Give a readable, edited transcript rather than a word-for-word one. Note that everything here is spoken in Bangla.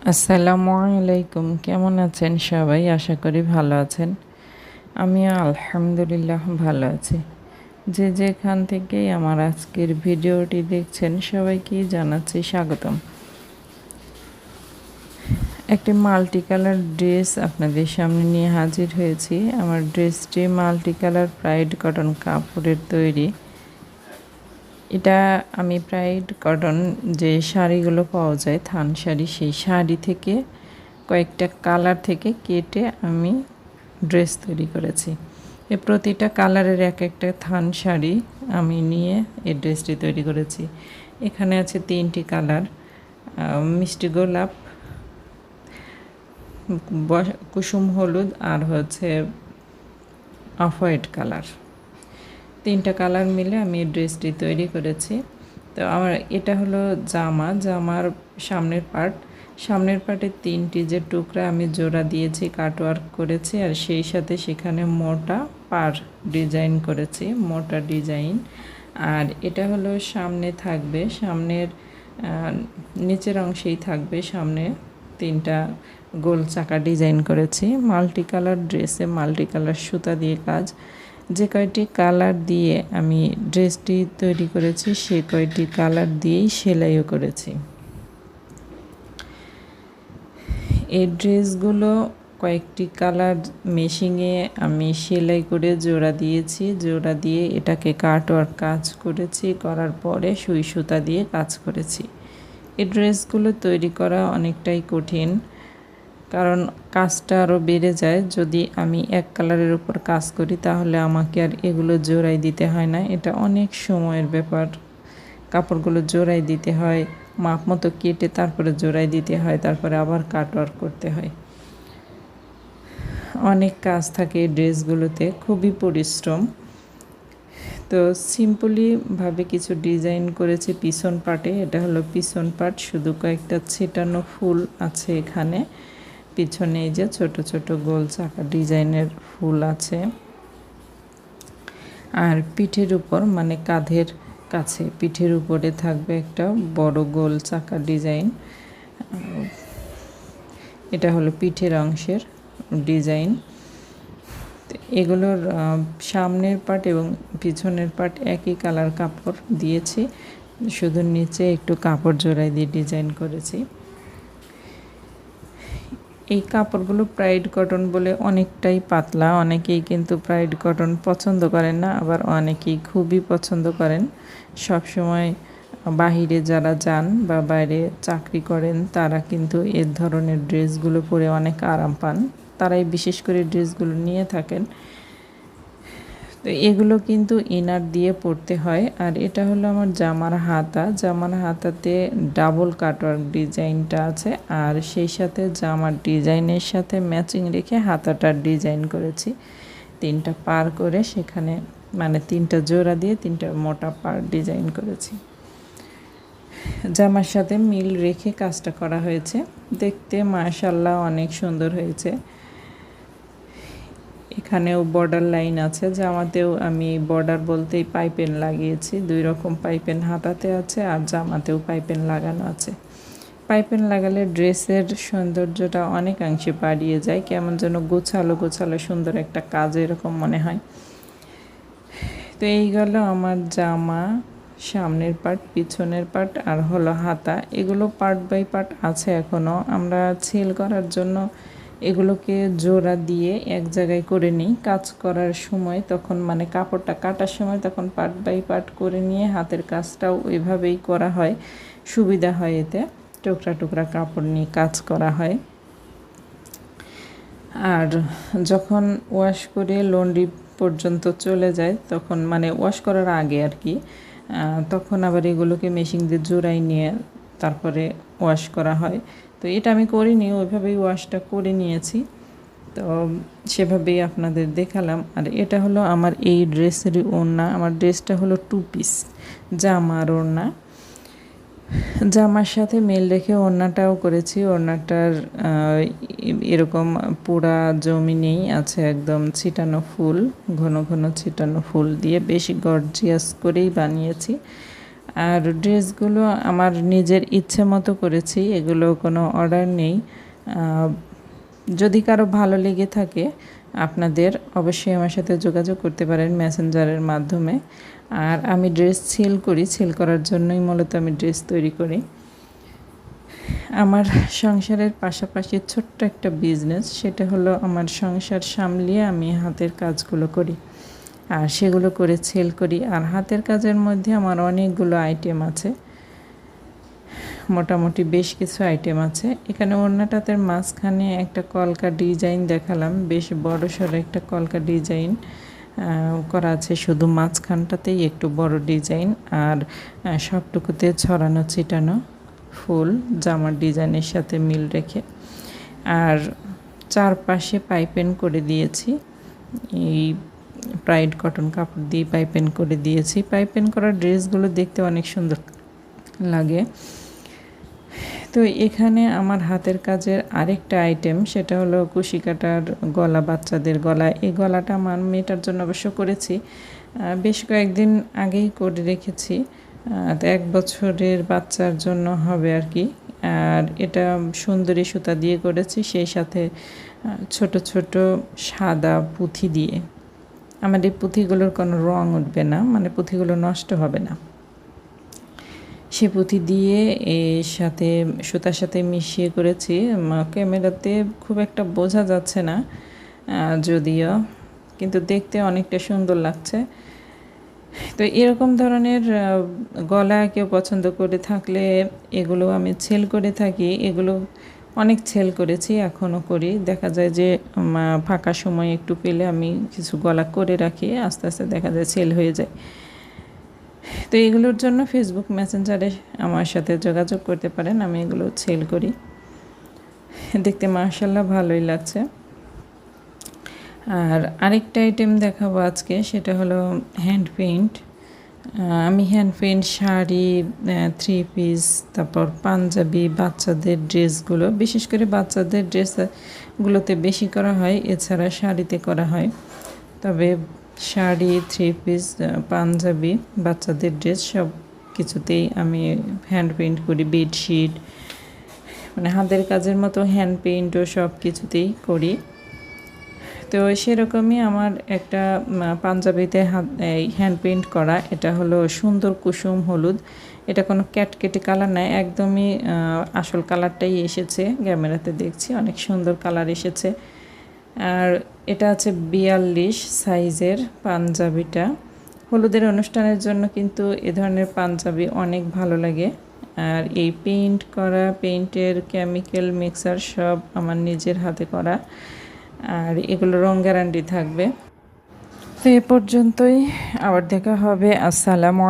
আসসালামু আলাইকুম। কেমন আছেন সবাই? আশা করি ভালো আছেন। আমিও আলহামদুলিল্লাহ ভালো আছি। যে যেখান থেকেই আমার আজকের ভিডিওটি দেখছেন সবাইকেই জানাচ্ছি স্বাগতম। একটি মাল্টি কালার ড্রেস আপনাদের সামনে নিয়ে হাজির হয়েছি। আমার ড্রেসটি মাল্টি কালার প্রাইড কটন কাপড়ের তৈরি। এটা আমি প্রাইড কটন যে শাড়িগুলো পাওয়া যায় থান শাড়ি, সেই শাড়ি থেকে কয়েকটা কালার থেকে কেটে আমি ড্রেস তৈরি করেছি। প্রতিটা কালারের এক একটা থান শাড়ি আমি নিয়ে এই ড্রেসটি তৈরি করেছি। এখানে আছে 3টি কালার, মিষ্টি গোলাপ, কুসুম হলুদ আর হচ্ছে অফ হোয়াইট কালার। 3টা কালার মিলে আমি এই ড্রেসটি তৈরি করেছি। তো আমার এটা হলো জামার সামনের পার্টে 3টি যে টুকরা আমি জোড়া দিয়েছি, কাটওয়ার্ক করেছি, আর সেই সাথে সেখানে মোটা পার ডিজাইন করেছি, মোটা ডিজাইন। আর এটা হলো সামনে থাকবে, সামনের নিচের অংশেই থাকবে, সামনে 3টা গোল চাকা ডিজাইন করেছি। মাল্টি কালার ড্রেসে মাল্টি কালার সুতা দিয়ে কাজ। যে কয়টি কালার দিয়ে আমি ড্রেসটি তৈরি করেছি সে কয়টি কালার দিয়েই সেলাইও করেছি। এই ড্রেসগুলো কয়েকটি কালার মেশিংয়ে আমি সেলাই করে জোড়া দিয়েছি, জোড়া দিয়ে এটাকে কাটওয়ার্ক কাজ করেছি, করার পরে সুই সুতা দিয়ে কাজ করেছি। এই ড্রেসগুলো তৈরি করা অনেকটাই কঠিন, কারণ কাজটা আরও বেড়ে যায়। যদি আমি এক কালারের উপর কাজ করি তাহলে আমাকে আর এগুলো জোড়াই দিতে হয় না, এটা অনেক সময়ের ব্যাপার। কাপড়গুলো জোড়াই দিতে হয়, মাপ মতো কেটে তারপরে জোড়াই দিতে হয়, তারপরে আবার কাটওয়ার্ক করতে হয়। অনেক কাজ থাকে এই ড্রেসগুলোতে, খুবই পরিশ্রম। তো সিম্পলিভাবে কিছু ডিজাইন করেছি পিছন পার্টে। এটা হলো পিছন পার্ট, শুধু কয়েকটা ছিটানো ফুল আছে এখানে। পিছনে এই যে ছোট ছোট গোল চাকা ডিজাইনের ফুল আছে। আর পিঠের উপর মানে কাঁধের কাছে পিঠের উপরে থাকবে একটা বড় গোল চাকা ডিজাইন। এটা হলো পিঠের অংশের ডিজাইন। এগুলোর সামনের পার্ট এবং পিছনের পার্ট একই কালার কাপড় দিয়েছি, শুধু নিচে একটু কাপড় জোড়াই দিয়ে ডিজাইন করেছি। এই কাপড়গুলো প্রাইড কটন বলে অনেকটাই পাতলা, অনেকেই কিন্তু প্রাইড কটন পছন্দ করেন না, আবার অনেকেই খুবই পছন্দ করেন। সব সময় বাহিরে যারা যান বা বাইরে চাকরি করেন তারা কিন্তু এ ধরনের ড্রেসগুলো পরে অনেক আরাম পান, তারাই বিশেষ করে ড্রেসগুলো নিয়ে থাকেন। তো এগুলো কিন্তু ইনার দিয়ে পরতে হয়। আর এটা হলো আমার জামার হাতাতে ডাবল কাটওয়ার্ক ডিজাইনটা আছে, আর সেই সাথে জামার ডিজাইনের সাথে ম্যাচিং রেখে হাতাটার ডিজাইন করেছি 3টা পার করে, সেখানে মানে 3টা জোড়া দিয়ে 3টা মোটা পার ডিজাইন করেছি। জামার সাথে মিল রেখে কাজটা করা হয়েছে, দেখতে মাশাআল্লাহ অনেক সুন্দর হয়েছে। এখানেও বর্ডার লাইন আছে, জামাতেও আমি বর্ডার বলতেই পাইপেন লাগিয়েছি। 2 রকম পাইপেন হাতাতে আছে আর জামাতেও পাইপেন লাগানো আছে। পাইপেন লাগালে ড্রেসের সৌন্দর্যটা অনেকাংশে বাড়িয়ে যায়, কেমন যেন গোছালো গোছালো সুন্দর একটা কাজ এরকম মনে হয়। তো এই গেল আমার জামা, সামনের পার্ট, পিছনের পার্ট আর হলো হাতা। এগুলো পার্ট বাই পার্ট আছে এখনও। আমরা সেল করার জন্য এগুলোকে জোড়া দিয়ে এক জায়গায় করে নিই কাজ করার সময়, তখন মানে কাপড়টা কাটার সময় তখন পার্ট বাই পার্ট করে নিয়ে হাতের কাজটাও ওইভাবেই করা হয়, সুবিধা হয়। এতে টুকরা টুকরা কাপড় নিয়ে কাজ করা হয়। আর যখন ওয়াশ করে লন্ড্রি পর্যন্ত চলে যায় তখন মানে ওয়াশ করার আগে আর কি, তখন আবার এগুলোকে মেশিন দিয়ে জোড়াই নিয়ে তারপরে ওয়াশ করা হয়। তো এটা আমি করিনি, ওইভাবেই ওয়াশটা করে নিয়েছি, তো সেভাবেই আপনাদের দেখালাম। আর এটা হলো আমার এই ড্রেসেরই ওড়না। আমার ড্রেসটা হলো 2 পিস, জামা আর ওড়না। জামার সাথে মিল রেখে ওড়নাটাও করেছি। ওড়নাটার এরকম পুরা জমি নেই, আছে একদম ছিটানো ফুল, ঘন ঘন ছিটানো ফুল দিয়ে বেশি গর্জিয়াস করেই বানিয়েছি। আর ড্রেসগুলো আমার নিজের ইচ্ছে মতো করেছি, এগুলো কোনো অর্ডার নেই। যদি কারো ভালো লেগে থাকে আপনাদের অবশ্যই আমার সাথে যোগাযোগ করতে পারেন মেসেঞ্জারের মাধ্যমে। আর আমি ড্রেস সেল করি, সেল করার জন্যই মূলত আমি ড্রেস তৈরি করি। আমার সংসারের পাশাপাশি ছোট্ট একটা বিজনেস, সেটা হলো আমার সংসার সামলিয়ে আমি হাতের কাজগুলো করি আর সেগুলো করে সেল করি। আর হাতের কাজের মধ্যে আমার অনেকগুলো আইটেম আছে, মোটামুটি বেশ কিছু আইটেম আছে। এখানে ওড়নাটাতে মাঝখানে একটা কলকা ডিজাইন দেখালাম, বেশ বড় সড়ো একটা কলকা ডিজাইন করা আছে, শুধু মাঝখানটাতেই একটু বড় ডিজাইন আর সবটুকুতে ছড়ানো ছিটানো ফুল জামার ডিজাইনের সাথে মিল রেখে। আর চারপাশে পাইপেন করে দিয়েছি, এই প্রাইড কটন কাপড় দিয়ে পাইপেন করে দিয়েছি। পাইপেন করা ড্রেসগুলো দেখতে অনেক সুন্দর লাগে। তো এখানে আমার হাতের কাজের আরেকটা আইটেম, সেটা হলো কুশি কাটার গলা, বাচ্চাদের গলা। এই গলাটা আমার মেয়েটার জন্য অবশ্য করেছি, বেশ কয়েকদিন আগেই করে রেখেছি। তো 1 বছরের বাচ্চার জন্য হবে আর কি। আর এটা সুন্দরী সুতা দিয়ে করেছি, সেই সাথে ছোট ছোট সাদা পুঁথি দিয়ে। আমার এই পুঁথিগুলোর কোনো রং উঠবে না, মানে পুঁথিগুলো নষ্ট হবে না। সে পুঁথি দিয়ে এর সাথে সুতার সাথে মিশিয়ে করেছি। ক্যামেরাতে খুব একটা বোঝা যাচ্ছে না যদিও, কিন্তু দেখতে অনেকটা সুন্দর লাগছে। তো এরকম ধরনের গলা কেউ পছন্দ করে থাকলে এগুলো আমি সেল করে থাকি। এগুলো অনেক সেল করেছি, এখনও করি। দেখা যায় যে ফাঁকা সময় একটু পেলে আমি কিছু গলা করে রাখি, আস্তে আস্তে দেখা যায় সেল হয়ে যায়। তো এগুলোর জন্য ফেসবুক মেসেঞ্জারে আমার সাথে যোগাযোগ করতে পারেন, আমি এগুলো সেল করি। দেখতে মাশাআল্লাহ ভালোই লাগছে। আর আরেকটা আইটেম দেখাবো আজকে, সেটা হলো হ্যান্ড পেইন্ট। আমি হ্যান্ড পেইন্ট শাড়ি, 3 পিস, তারপর পাঞ্জাবি, বাচ্চাদের ড্রেসগুলো, বিশেষ করে বাচ্চাদের ড্রেসগুলোতে বেশি করা হয়, এছাড়া শাড়িতে করা হয়। তবে শাড়ি, 3 পিস, পাঞ্জাবি, বাচ্চাদের ড্রেস সব কিছুতেই আমি হ্যান্ড পেইন্ট করি। বেডশিট, মানে হাতের কাজের মতো হ্যান্ড পেইন্টও সব কিছুতেই করি। তো সেরকমই আমার একটা পাঞ্জাবিতে হ্যান্ড পেইন্ট করা, এটা হলো সুন্দর কুসুম হলুদ। এটা কোনো ক্যাটকেটে কালার নয়, একদমই আসল কালারটাই এসেছে। ক্যামেরাতে দেখছি অনেক সুন্দর কালার এসেছে। আর এটা আছে 42 সাইজের পাঞ্জাবিটা। হলুদের অনুষ্ঠানের জন্য কিন্তু এ ধরনের পাঞ্জাবি অনেক ভালো লাগে। আর এই পেইন্ট করা, পেইন্টের কেমিক্যাল মিক্সার সব আমার নিজের হাতে করা, আর এগুলো রং গ্যারান্টি থাকবে। তো এ পর্যন্তই, আবার দেখা হবে। আসসালামু আলাইকুম।